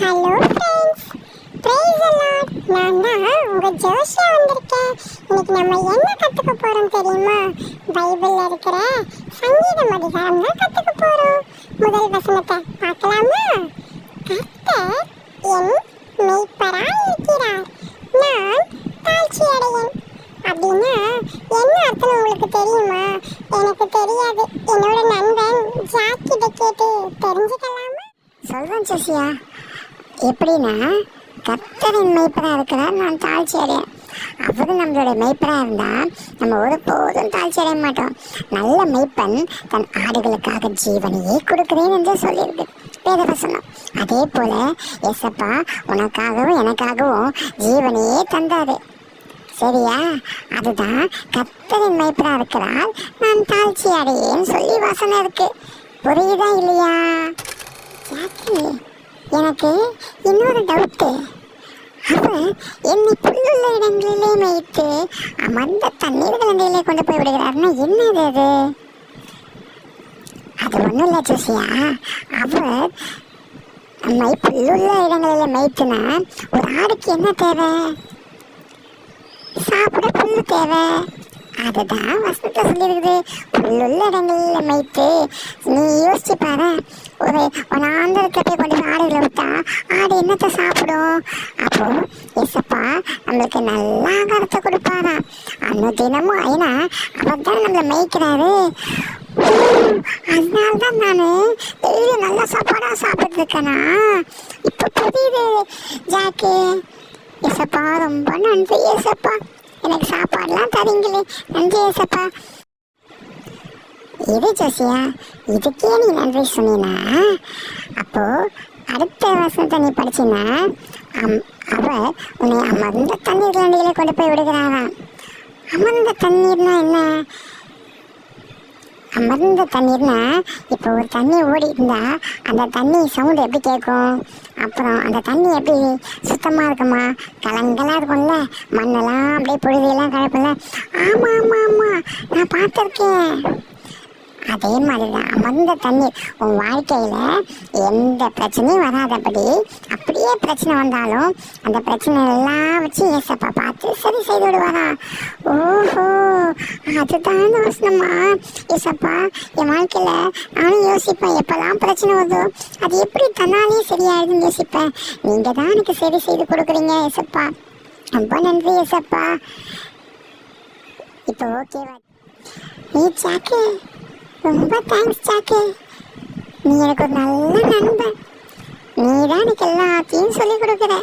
Hello friends, praise the Lord. நான் தான் உங்க ஜோஷியா வந்திருக்கேன். இன்னைக்கு நம்ம என்ன கத்துக்க போறோம் தெரியுமா? பைபிள்ல இருக்கிற சங்கீதம் அதிகாரம் தான் கத்துக்க போறோம். முதல் வசனத்தை பார்க்கலாமா? கர்த்தர் என் மேய்ப்பராய் இருக்கிறார், நான் தாழ்ச்சி அடையேன். அப்படின்னா என்ன அர்த்தம் உங்களுக்கு தெரியுமா? எனக்கு தெரியாது. என்னோட நண்பன் ஜாக் கிட்ட கேட்டு தெரிஞ்சுக்கலாமா? சொல்றேன் சசியா. எப்படின்னா, கர்த்தரின் மெய்ப்பராக இருக்கிறார், நான் தாழ்ச்சி அடையேன். அவரு நம்மளுடைய மெய்ப்பராக இருந்தால் நம்ம ஒருபோதும் தாழ்ச்சி அடைய மாட்டோம். நல்ல மெய்ப்பன் தன் ஆடுகளுக்காக ஜீவனையே கொடுக்கிறேன் என்று சொல்லியிருக்கு வேதவசனம். அதே போல எசப்பா உனக்காகவும் எனக்காகவும் ஜீவனையே தந்தாரு. சரியா? அதுதான் கர்த்தரின் மெய்ப்பராக இருக்கிறார், நான் தாழ்ச்சி அடையேன்னு சொல்லி வசனம் இருக்கு. புரியுதா இல்லையா? எனக்கு இன்னொரு டவுட்டு. அவன் என்னை புல்லுள்ள இடங்களிலே மேய்த்து அமர்ந்த தண்ணீர் கலங்கையிலே கொண்டு போய் விடுகிறாருன்னா என்னது அது? அது ஒன்றும் இல்லை ஜோசியா. அவர் நம்மை புல்லுள்ள இடங்களிலே மேய்த்துனா ஒரு ஆடுக்கு என்ன தேவை? சாப்பிட புல்லு தேவை. அதுதான் வசனத்தை சொல்லியிருக்குது, புல்லுள்ள இடங்களில் மேய்த்து. நீ யோசிச்சு பாரு, ஒரு ஆந்திரத்தை போய் கொண்டு ஆடுகளை விட்டா ஆடு என்னத்தை சாப்பிடும்? அப்போ எசப்பா நம்மளுக்கு நல்ல ஆகாரத்தை கொடுப்பாரா அன்னும் தினமும். ஏன்னா அவர் தான் நம்மளை மேய்க்கிறாரு. அதனால்தான் நான் டெய்லி நல்ல சாப்பாடாக சாப்பிட்டு இருக்கேனா? இப்போ புரியுது ஜாக்கி. எசப்பா ரொம்ப நன்றி ஏசப்பா, எனக்கு சாப்பாடுலாம் தரீங்களே, நன்றி ஏசப்பா. இது ஜோசியா, இதுக்கே நீ நன்றி சொன்னீனா? அப்போ அடுத்த வசனத்தை நீ படிச்சினா, அவர் உன்னை அமர்ந்த தண்ணீர் கலண்டிகளை கொண்டு போய் விடுகிறாராம். அமர்ந்த தண்ணீர்னா என்ன? அமர்ந்த தண்ணீர்னா இப்போ ஒரு தண்ணி ஓடி இருந்தா அந்த தண்ணி சவுண்டு எப்படி கேட்கும்? அப்புறம் அந்த தண்ணி எப்படி சுத்தமாக இருக்குமா? கலங்கலாக இருக்கும்ல, மண்ணெல்லாம் அப்படியே பொழுதெல்லாம் கலப்புல. ஆமாம் ஆமாம் ஆமாம், நான் பார்த்துருக்கேன். அதே மாதிரி தான் அமர்ந்த தண்ணீர். உன் வாழ்க்கையில் எந்த பிரச்சனையும் வராதபடி, அப்படியே பிரச்சனை வந்தாலும் அந்த பிரச்சனை எல்லாம் வச்சு ஏசப்பா பார்த்து சரி செய்து விடுவாரா? ஓஹோ, அதுதான் வசனமா? ஏசப்பா என் வாழ்க்கையில் நானும் யோசிப்பேன், எப்போல்லாம் பிரச்சனை வருதோ அது எப்படி தன்னாலேயே சரியாயிடுதுன்னு யோசிப்பேன். நீங்கள் தான் எனக்கு சரி செய்து கொடுக்குறீங்க ஏசப்பா, ரொம்ப நன்றி ஏசப்பா. இப்போ ஓகேவா? நீ ஜாக்கு, ரொம்ப தேங்க்ஸ் ஜாக்கு. நீ எனக்கு ஒரு நல்ல நண்பன். நீ தான் எனக்கு எல்லாத்தையும் சொல்லிக் கொடுக்குற.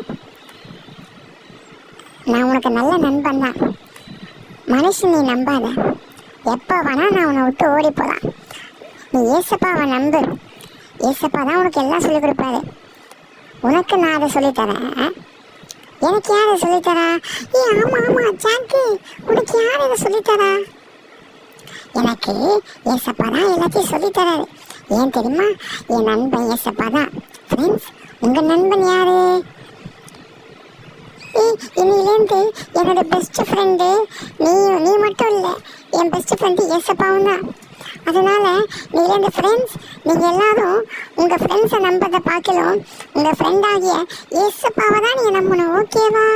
நான் உனக்கு நல்ல நண்பன் தான். மனுஷன் நீ நம்பாத. எப்போ வேணா நான் உன்னை விட்டு ஓடி போகலாம். நீ ஏசப்பாவை நம்பு. ஏசப்பா தான் உனக்கு எல்லாம் சொல்லிக் கொடுப்பாரு. உனக்கு நான் அதை சொல்லித்தரேன். எனக்கு யார் அதை சொல்லித்தரா? ஆமாம் ஆமாம் ஜாக்கு, உனக்கு யார் அதை சொல்லித்தரா? எனக்கு ஏசப்பா தான் எல்லாத்தையும் சொல்லித்தராரு. ஏன் தெரியுமா? என் நண்பன் ஏசப்பா தான். ஃப்ரெண்ட்ஸ், உங்கள் நண்பன் யாரு? இன்னிலேருந்து என்னோட பெஸ்ட் ஃப்ரெண்டு நீ மட்டும் இல்லை, என் பெஸ்ட் ஃப்ரெண்டு ஏசப்பாவும் தான். அதனால நீலேருந்து ஃப்ரெண்ட்ஸ், நீங்கள் எல்லாரும் உங்கள் ஃப்ரெண்ட்ஸை நம்பதை பார்க்கலாம், உங்கள் ஃப்ரெண்டாகிய ஏசப்பாவை தான் நீங்கள் நம்பணும். ஓகேவா?